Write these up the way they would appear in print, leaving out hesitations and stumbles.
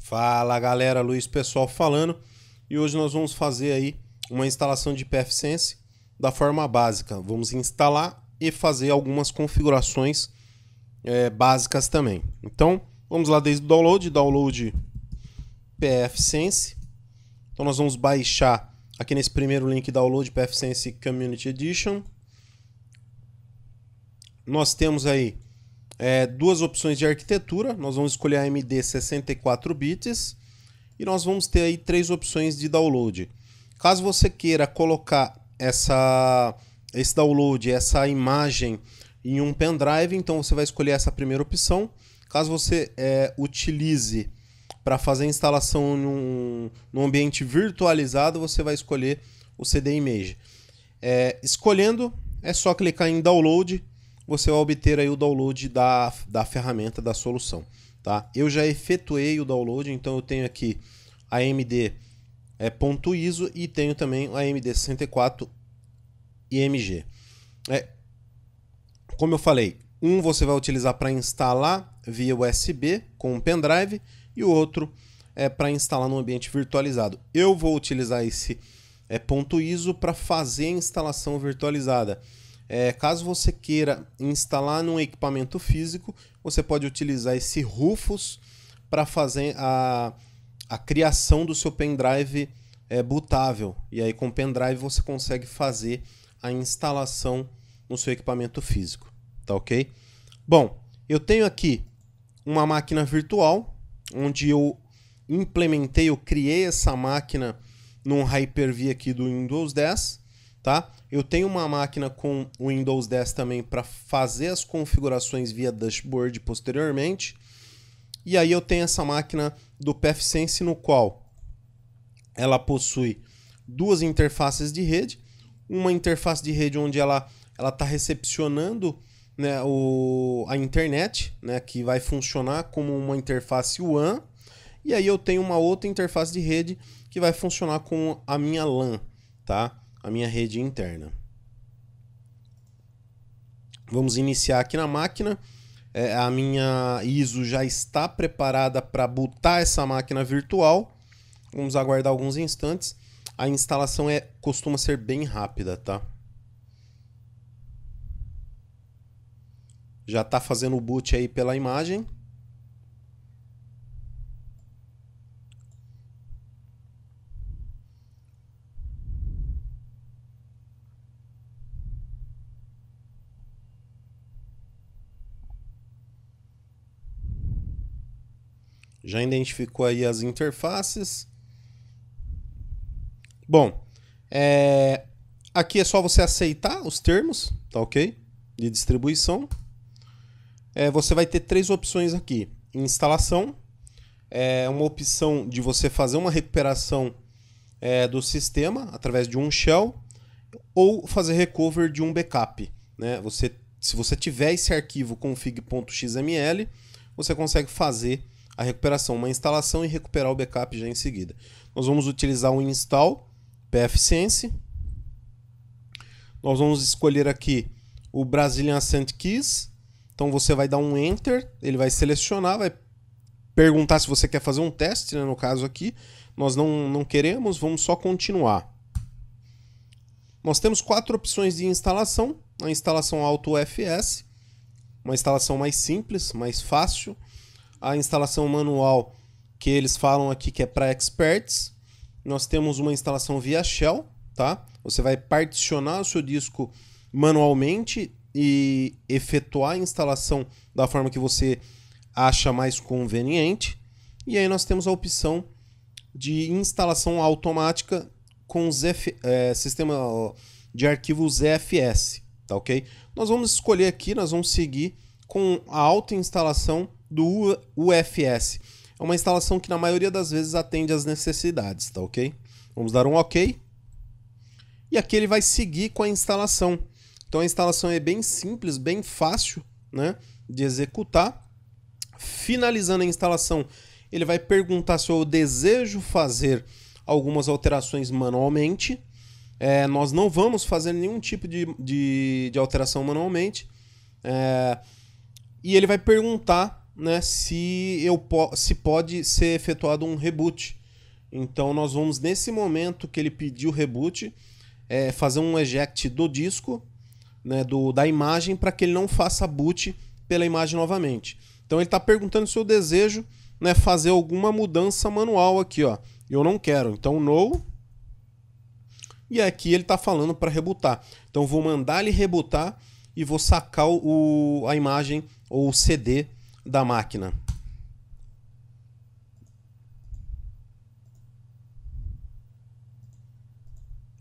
Fala galera, Luiz Pessoal falando, e hoje nós vamos fazer aí uma instalação de pfSense da forma básica. Vamos instalar e fazer algumas configurações básicas também. Então vamos lá desde o download pfSense. Então nós vamos baixar aqui nesse primeiro link download pfSense Community Edition. Nós temos aí duas opções de arquitetura. Nós vamos escolher a AMD 64 bits e nós vamos ter aí três opções de download. Caso você queira colocar esse download, essa imagem em um pendrive, então você vai escolher essa primeira opção. Caso você utilize para fazer a instalação num ambiente virtualizado, você vai escolher o CD Image. Escolhendo, é só clicar em download, você vai obter aí o download da ferramenta, da solução. Tá? Eu já efetuei o download, então eu tenho aqui a AMD .ISO e tenho também a AMD 64 IMG. Como eu falei, um você vai utilizar para instalar via USB com um pendrive e o outro é para instalar no ambiente virtualizado. Eu vou utilizar esse .ISO para fazer a instalação virtualizada. Caso você queira instalar num equipamento físico, você pode utilizar esse Rufus para fazer a criação do seu pendrive bootável. E aí com o pendrive você consegue fazer a instalação no seu equipamento físico. Tá ok? Bom, eu tenho aqui uma máquina virtual, onde eu criei essa máquina num Hyper-V aqui do Windows 10. Tá? Eu tenho uma máquina com o Windows 10 também para fazer as configurações via dashboard posteriormente. E aí eu tenho essa máquina do pfSense, no qual ela possui duas interfaces de rede. Uma interface de rede onde ela está recepcionando, né, a internet, né, que vai funcionar como uma interface WAN. E aí eu tenho uma outra interface de rede que vai funcionar com a minha LAN, tá? A minha rede interna. Vamos iniciar aqui na máquina. A minha ISO já está preparada para bootar essa máquina virtual. Vamos aguardar alguns instantes. A instalação costuma ser bem rápida, tá? Já está fazendo o boot aí pela imagem. Já identificou aí as interfaces. Bom, aqui é só você aceitar os termos, tá ok? De distribuição. Você vai ter três opções aqui. Instalação, uma opção de você fazer uma recuperação do sistema através de um shell, ou fazer recover de um backup, né? Se você tiver esse arquivo config.xml, você consegue fazer a recuperação, uma instalação e recuperar o backup já em seguida. Nós vamos utilizar o install pfSense. Nós vamos escolher aqui o Brazilian Ascent Keys. Então você vai dar um Enter, ele vai selecionar, vai perguntar se você quer fazer um teste, né, no caso aqui. Nós não queremos, vamos só continuar. Nós temos quatro opções de instalação. A instalação AutoFS, uma instalação mais simples, mais fácil. A instalação manual, que eles falam aqui que é para experts. Nós temos uma instalação via shell, tá? Você vai particionar o seu disco manualmente e efetuar a instalação da forma que você acha mais conveniente. E aí nós temos a opção de instalação automática com sistema de arquivos ZFS, tá ok? Nós vamos escolher aqui, nós vamos seguir com a autoinstalação do UFS. É uma instalação que na maioria das vezes atende às necessidades, tá ok? Vamos dar um OK. E aqui ele vai seguir com a instalação. Então a instalação é bem simples, bem fácil, né, de executar. Finalizando a instalação, ele vai perguntar se eu desejo fazer algumas alterações manualmente. Nós não vamos fazer nenhum tipo de alteração manualmente. E ele vai perguntar né, se pode ser efetuado um reboot. Então nós vamos, nesse momento que ele pediu o reboot, fazer um eject do disco, né, da imagem, para que ele não faça boot pela imagem novamente. Então ele está perguntando se eu desejo, né, fazer alguma mudança manual aqui, ó. Eu não quero, então no. E aqui ele está falando para rebootar. Então eu vou mandar ele rebootar e vou sacar a imagem ou o CD da máquina.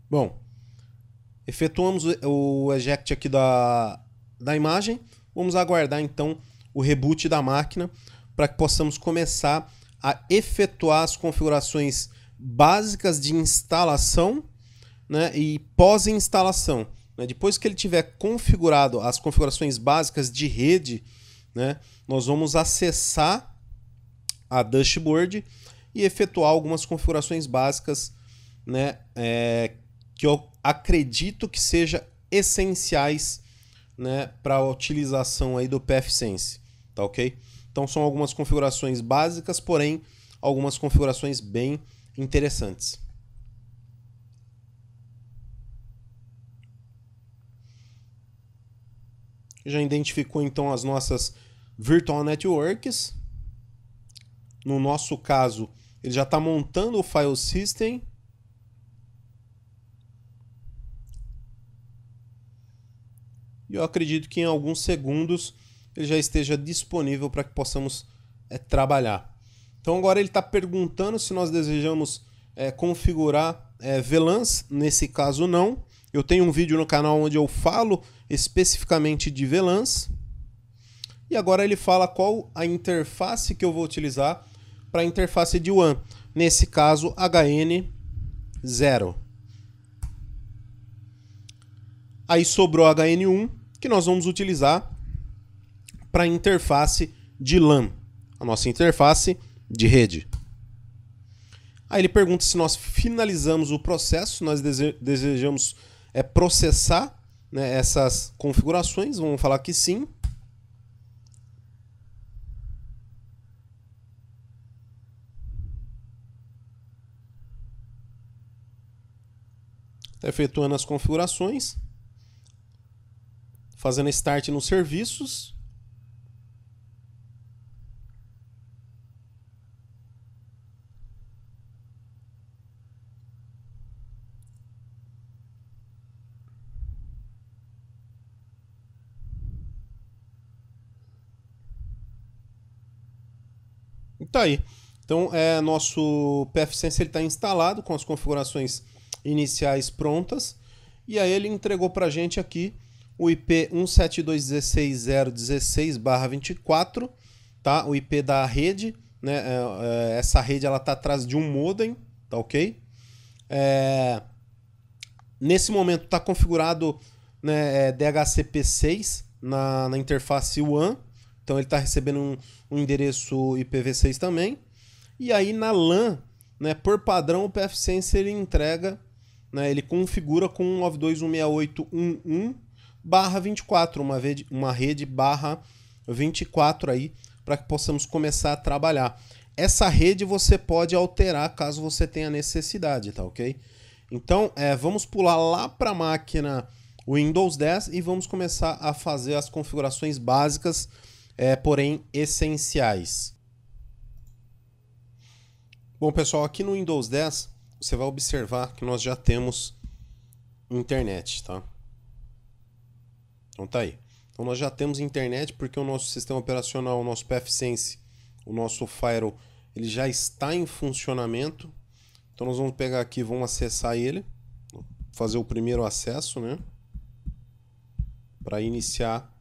Bom, efetuamos o eject aqui da imagem. Vamos aguardar então o reboot da máquina para que possamos começar a efetuar as configurações básicas de instalação, né, e pós-instalação. Né? Depois que ele tiver configurado as configurações básicas de rede, né, nós vamos acessar a dashboard e efetuar algumas configurações básicas, né, que eu acredito que sejam essenciais, né, para a utilização aí do pfSense, tá ok? Então são algumas configurações básicas, porém algumas configurações bem interessantes. Já identificou então as nossas Virtual Networks. No nosso caso, ele já está montando o file system. E eu acredito que em alguns segundos ele já esteja disponível para que possamos trabalhar. Então agora ele está perguntando se nós desejamos configurar VLANs. Nesse caso não. Eu tenho um vídeo no canal onde eu falo especificamente de VLANs. E agora ele fala qual a interface que eu vou utilizar para a interface de WAN. Nesse caso, HN0. Aí sobrou HN1, que nós vamos utilizar para a interface de LAN, a nossa interface de rede. Aí ele pergunta se nós finalizamos o processo, nós desejamos processar, né, essas configurações, vamos falar que sim. Está efetuando as configurações, fazendo start nos serviços. E tá aí. Então, nosso pfSense está instalado com as configurações iniciais prontas. E aí ele entregou para a gente aqui o IP 172.16.0.16/24, tá? O IP da rede, né? Essa rede ela tá atrás de um modem, tá ok? Nesse momento está configurado, né, DHCP6 na interface WAN, então ele está recebendo um endereço IPv6 também. E aí na LAN, né, por padrão o pfSense ele entrega, né, ele configura com 192.168.1.24, uma rede /24 aí, para que possamos começar a trabalhar. Essa rede você pode alterar caso você tenha necessidade, tá ok? Então, vamos pular lá para a máquina Windows 10 e vamos começar a fazer as configurações básicas, porém essenciais. Bom, pessoal, aqui no Windows 10, você vai observar que nós já temos internet, tá? Então tá aí. Então nós já temos internet porque o nosso sistema operacional, o nosso pfSense, o nosso firewall, ele já está em funcionamento. Então nós vamos pegar aqui, vamos acessar ele, fazer o primeiro acesso, né? Para iniciar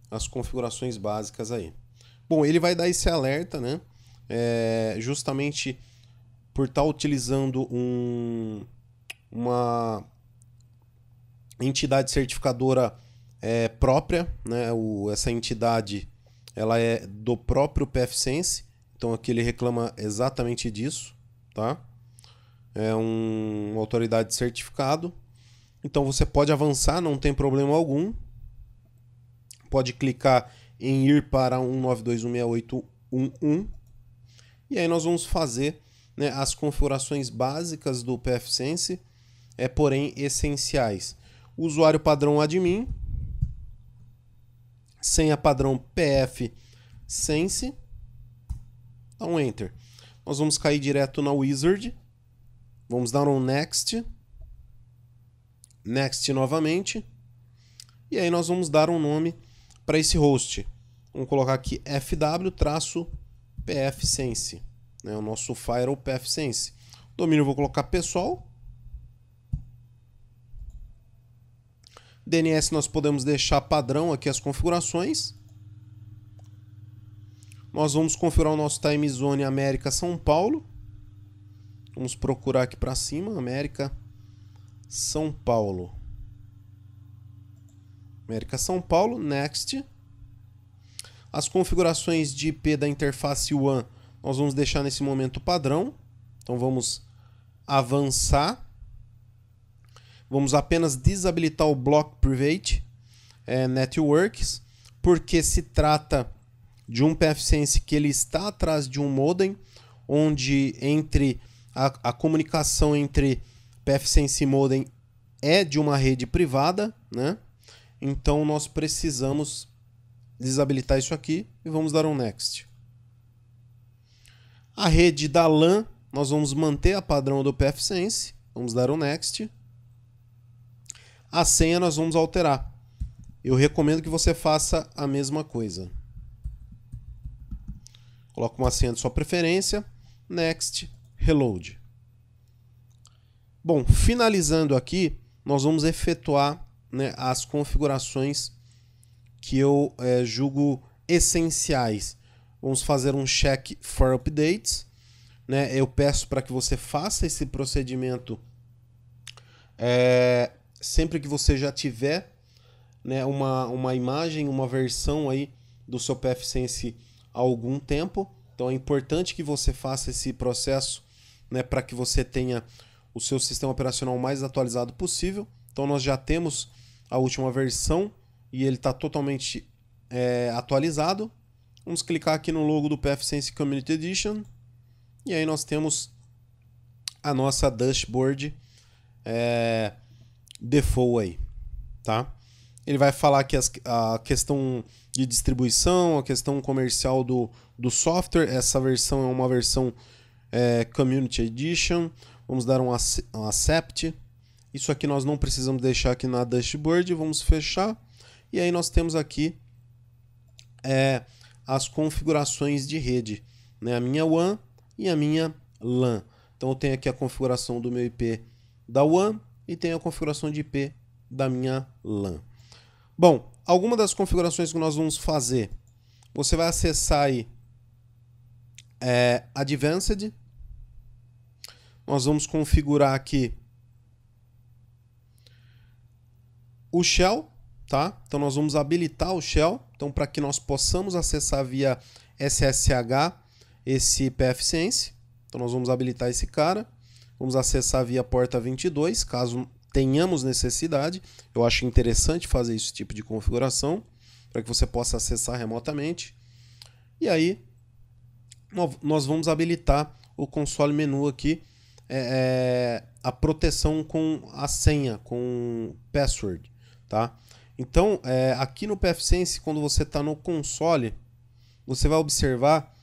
as configurações básicas aí. Bom, ele vai dar esse alerta, né? Justamente por estar utilizando uma entidade certificadora própria, né? Essa entidade ela é do próprio pfSense, então aqui ele reclama exatamente disso, tá? É uma autoridade de certificado. Então você pode avançar, não tem problema algum. Pode clicar em ir para 192.168.1.1. E aí nós vamos fazer, né, as configurações básicas do pfSense, porém essenciais. Usuário padrão admin, senha padrão pfSense, dá um Enter. Nós vamos cair direto na Wizard, vamos dar um Next, Next novamente, e aí nós vamos dar um nome para esse host. Vamos colocar aqui fw-pfSense, né, o nosso firewall pfSense. Domínio eu vou colocar pessoal. DNS nós podemos deixar padrão aqui as configurações. Nós vamos configurar o nosso time zone América São Paulo. Vamos procurar aqui para cima, América São Paulo. América São Paulo, Next. As configurações de IP da interface WAN nós vamos deixar nesse momento padrão. Então vamos avançar. Vamos apenas desabilitar o Block Private Networks, porque se trata de um pfSense que ele está atrás de um modem, onde entre a comunicação entre pfSense e modem é de uma rede privada, né? Então nós precisamos desabilitar isso aqui e vamos dar um Next. A rede da LAN nós vamos manter a padrão do pfSense, vamos dar um Next. A senha nós vamos alterar. Eu recomendo que você faça a mesma coisa. Coloca uma senha de sua preferência, Next, Reload. Bom, finalizando aqui, nós vamos efetuar, né, as configurações que eu julgo essenciais. Vamos fazer um check for updates, né? Eu peço para que você faça esse procedimento sempre que você já tiver, né, uma imagem, uma versão aí do seu pfSense há algum tempo. Então é importante que você faça esse processo, né, para que você tenha o seu sistema operacional mais atualizado possível. Então nós já temos a última versão e ele está totalmente atualizado. Vamos clicar aqui no logo do pfSense Community Edition e aí nós temos a nossa dashboard default aí, tá? Ele vai falar que a questão de distribuição, a questão comercial do software. Essa versão é uma versão Community Edition. Vamos dar um accept. Isso aqui nós não precisamos deixar aqui na dashboard. Vamos fechar. E aí nós temos aqui as configurações de rede, né? A minha WAN e a minha LAN. Então eu tenho aqui a configuração do meu IP da WAN e tenho a configuração de IP da minha LAN. Bom, alguma das configurações que nós vamos fazer, você vai acessar aí Advanced. Nós vamos configurar aqui o Shell, tá? Então nós vamos habilitar o Shell, então para que nós possamos acessar via SSH esse pfSense. Então nós vamos habilitar esse cara. Vamos acessar via porta 22, caso tenhamos necessidade. Eu acho interessante fazer esse tipo de configuração, para que você possa acessar remotamente. E aí, nós vamos habilitar o console menu aqui, a proteção com a senha, com password, tá? Então, aqui no pfSense, quando você está no console, você vai observar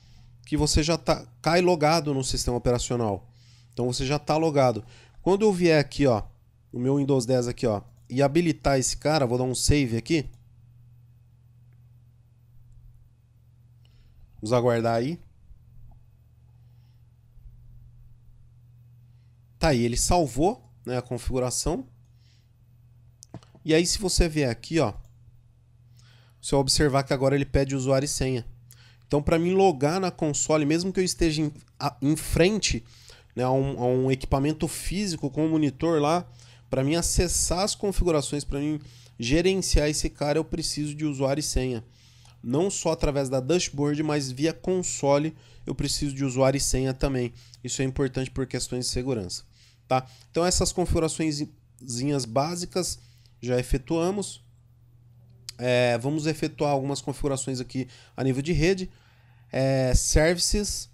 que você já cai logado no sistema operacional. Então você já está logado. Quando eu vier aqui, ó, no meu Windows 10 aqui, ó, e habilitar esse cara, vou dar um save aqui. Vamos aguardar aí. Tá aí, ele salvou, né, a configuração. E aí se você vier aqui, ó, você vai observar que agora ele pede usuário e senha. Então para mim logar na console, mesmo que eu esteja em frente, né, a um equipamento físico com um monitor lá, para mim acessar as configurações, para mim gerenciar esse cara, eu preciso de usuário e senha. Não só através da dashboard, mas via console eu preciso de usuário e senha também. Isso é importante por questões de segurança, tá? Então essas configurações básicas já efetuamos. vamos efetuar algumas configurações aqui a nível de rede. Services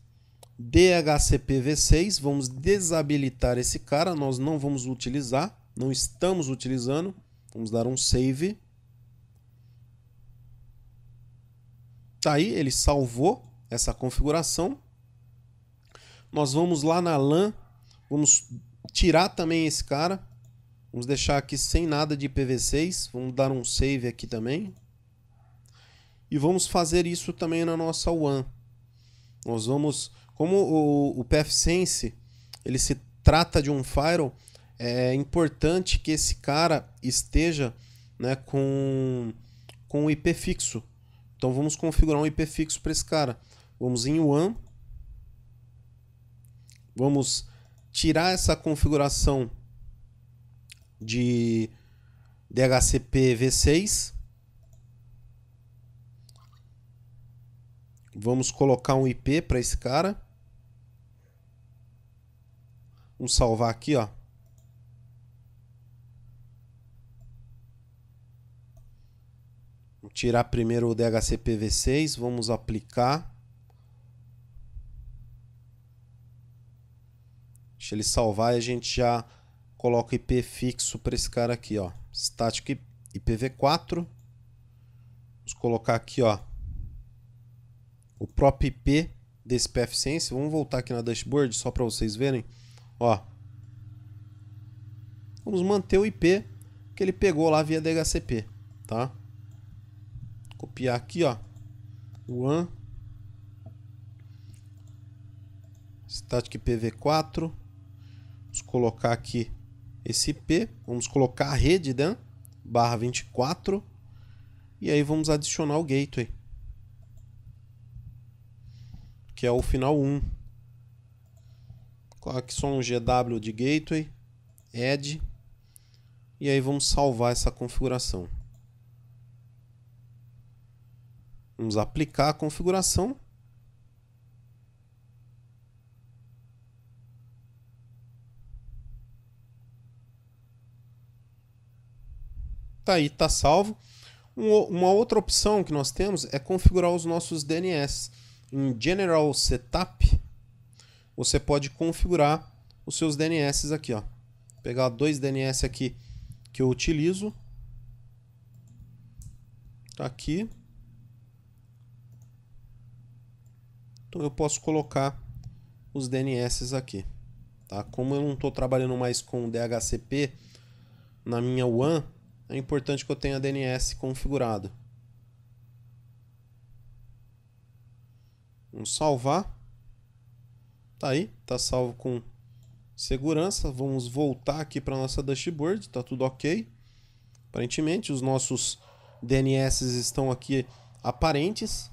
DHCP V6, vamos desabilitar esse cara, nós não vamos utilizar, não estamos utilizando. Vamos dar um save. Tá aí, ele salvou essa configuração. Nós vamos lá na LAN, vamos tirar também esse cara. Vamos deixar aqui sem nada de IPv6, vamos dar um save aqui também. E vamos fazer isso também na nossa WAN. Nós vamos, como o pfSense, ele se trata de um firewall, é importante que esse cara esteja, né, com o IP fixo. Então vamos configurar um IP fixo para esse cara. Vamos em WAN. Vamos tirar essa configuração de DHCP V6. Vamos colocar um IP para esse cara. Vamos salvar aqui, ó. Vou tirar primeiro o DHCP V6, vamos aplicar. Deixa ele salvar e a gente já coloca o IP fixo para esse cara aqui, ó. Static IPv4. Vamos colocar aqui, ó, o próprio IP desse pfSense. Vamos voltar aqui na dashboard só para vocês verem, ó. Vamos manter o IP que ele pegou lá via DHCP, tá? Copiar aqui, ó, WAN Static IPv4. Vamos colocar aqui esse IP, vamos colocar a rede, né, /24, e aí vamos adicionar o gateway, que é o final 1. Coloque só um GW de gateway, add, e aí vamos salvar essa configuração. Vamos aplicar a configuração. Tá aí, tá salvo. Uma outra opção que nós temos é configurar os nossos DNS. Em General Setup, você pode configurar os seus DNS aqui, ó. Vou pegar 2 DNS aqui que eu utilizo. Tá aqui. Então eu posso colocar os DNS aqui, tá? Como eu não estou trabalhando mais com DHCP na minha WAN, é importante que eu tenha DNS configurado. Vamos salvar. Tá aí, tá salvo com segurança. Vamos voltar aqui para nossa dashboard, tá tudo ok. Aparentemente os nossos DNS estão aqui aparentes.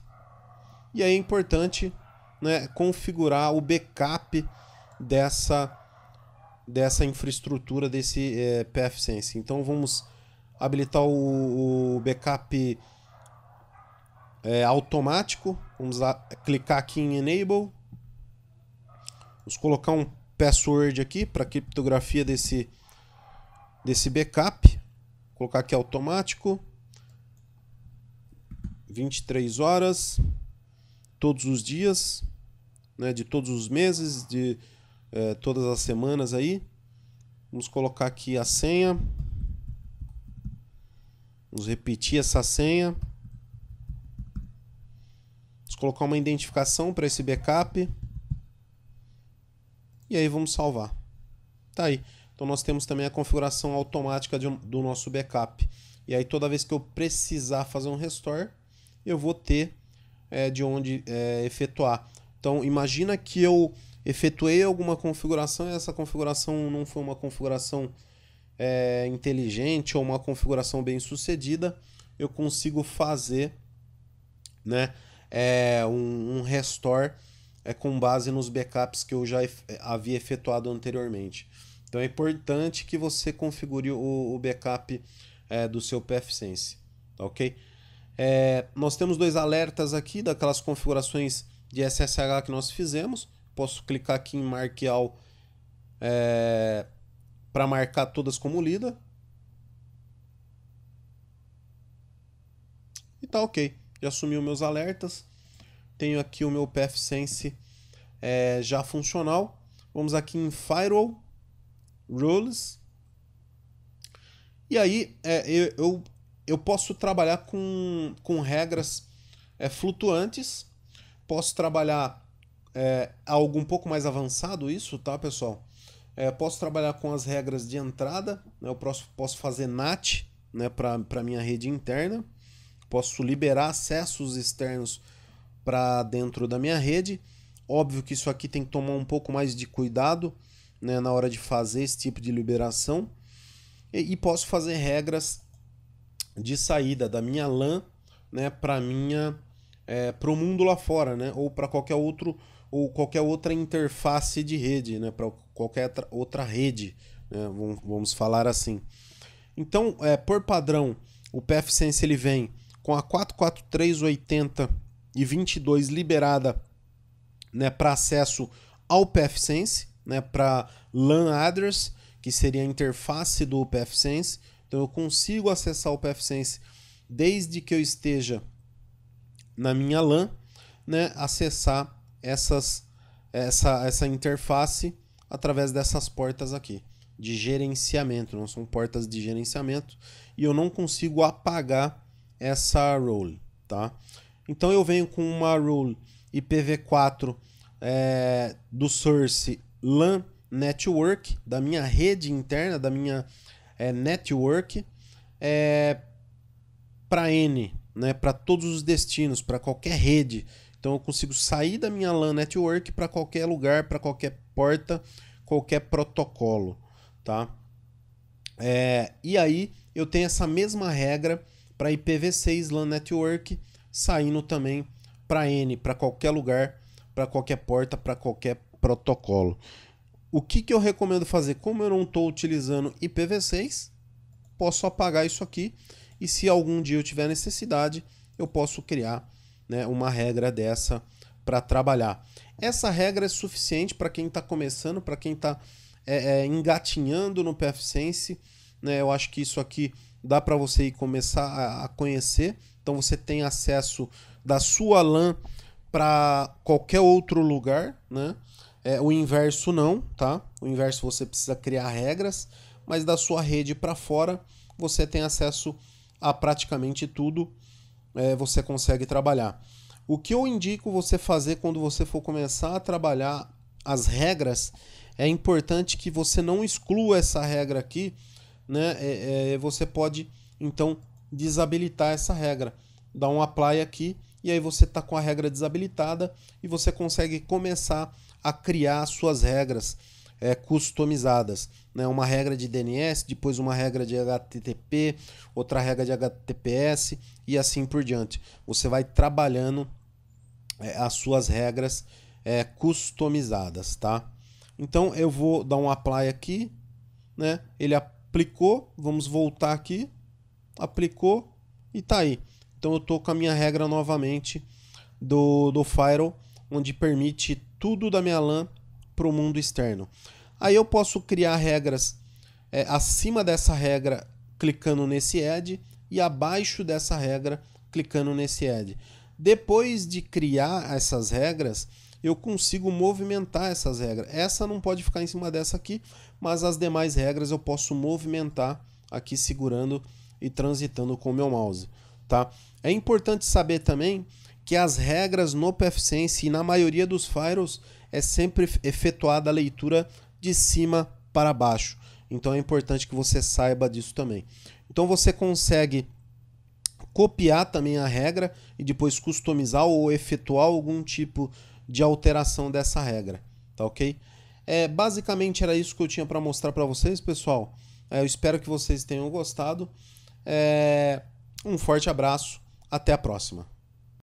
E aí é importante, né, configurar o backup dessa infraestrutura desse pfSense. Então vamos habilitar o backup automático. Vamos lá, clicar aqui em Enable. Vamos colocar um password aqui para criptografia desse backup. Vou colocar aqui automático. 23 horas. Todos os dias, né, de todos os meses, de todas as semanas aí. Vamos colocar aqui a senha. Vamos repetir essa senha. Vamos colocar uma identificação para esse backup. E aí vamos salvar. Tá aí. Então nós temos também a configuração automática do nosso backup. E aí toda vez que eu precisar fazer um restore, eu vou ter de onde efetuar. Então imagina que eu efetuei alguma configuração e essa configuração não foi uma configuração inteligente ou uma configuração bem sucedida, eu consigo fazer, né, um restore com base nos backups que eu já havia efetuado anteriormente. Então é importante que você configure o backup do seu pfSense, tá ok? Nós temos 2 alertas aqui daquelas configurações de SSH que nós fizemos. Posso clicar aqui em Mark All para marcar todas como lida. tá ok. Já sumiu meus alertas. Tenho aqui o meu pfSense já funcional. Vamos aqui em Firewall, Rules. E aí eu posso trabalhar com regras flutuantes. Posso trabalhar algo um pouco mais avançado isso, tá, pessoal? Posso trabalhar com as regras de entrada, né? Eu posso fazer NAT, né, para minha rede interna. Posso liberar acessos externos para dentro da minha rede. Óbvio que isso aqui tem que tomar um pouco mais de cuidado, né, na hora de fazer esse tipo de liberação. E posso fazer regras de saída da minha LAN, né, para o mundo lá fora, né, ou para qualquer outra interface de rede, né, para qualquer outra rede, né, vamos falar assim. Então, por padrão, o pfSense ele vem com a 443.80.22 liberada, né, para acesso ao pfSense, né, para LAN address, que seria a interface do pfSense. Então eu consigo acessar o pfSense desde que eu esteja na minha LAN, né, acessar essa interface através dessas portas aqui de gerenciamento. Não são portas de gerenciamento e eu não consigo apagar essa role, tá? Então eu venho com uma role IPv4 do source LAN network, da minha rede interna, da minha network, para N, né, para todos os destinos, para qualquer rede. Então eu consigo sair da minha LAN network para qualquer lugar, para qualquer porta, qualquer protocolo, tá? E aí eu tenho essa mesma regra para IPv6 LAN network, saindo também para N, para qualquer lugar, para qualquer porta, para qualquer protocolo. O que eu recomendo fazer? Como eu não estou utilizando IPv6, posso apagar isso aqui, e se algum dia eu tiver necessidade, eu posso criar, né, uma regra dessa para trabalhar. Essa regra é suficiente para quem está começando, para quem está engatinhando no pfSense, né? Eu acho que isso aqui dá para você ir começar a conhecer. Então você tem acesso da sua LAN para qualquer outro lugar, né? O inverso não, tá? O inverso você precisa criar regras, mas da sua rede para fora você tem acesso a praticamente tudo, você consegue trabalhar. O que eu indico você fazer quando você for começar a trabalhar as regras, é importante que você não exclua essa regra aqui, né? Você pode então desabilitar essa regra, dá um apply aqui e aí você está com a regra desabilitada e você consegue começar a criar suas regras customizadas, né? Uma regra de DNS, depois uma regra de HTTP, outra regra de HTTPS e assim por diante. Você vai trabalhando as suas regras customizadas, tá? Então eu vou dar um apply aqui, né? Ele aplicou, vamos voltar aqui, aplicou e tá aí. Então eu tô com a minha regra novamente do Firewall, onde permite tudo da minha LAN para o mundo externo. Aí eu posso criar regras acima dessa regra clicando nesse add e abaixo dessa regra clicando nesse add. Depois de criar essas regras, eu consigo movimentar essas regras. Essa não pode ficar em cima dessa aqui, mas as demais regras eu posso movimentar aqui segurando e transitando com o meu mouse, tá? É importante saber também que as regras no pfSense e na maioria dos firewalls é sempre efetuada a leitura de cima para baixo. Então é importante que você saiba disso também. Então você consegue copiar também a regra e depois customizar ou efetuar algum tipo de alteração dessa regra, tá ok? Basicamente era isso que eu tinha para mostrar para vocês, pessoal. Eu espero que vocês tenham gostado. Um forte abraço, até a próxima.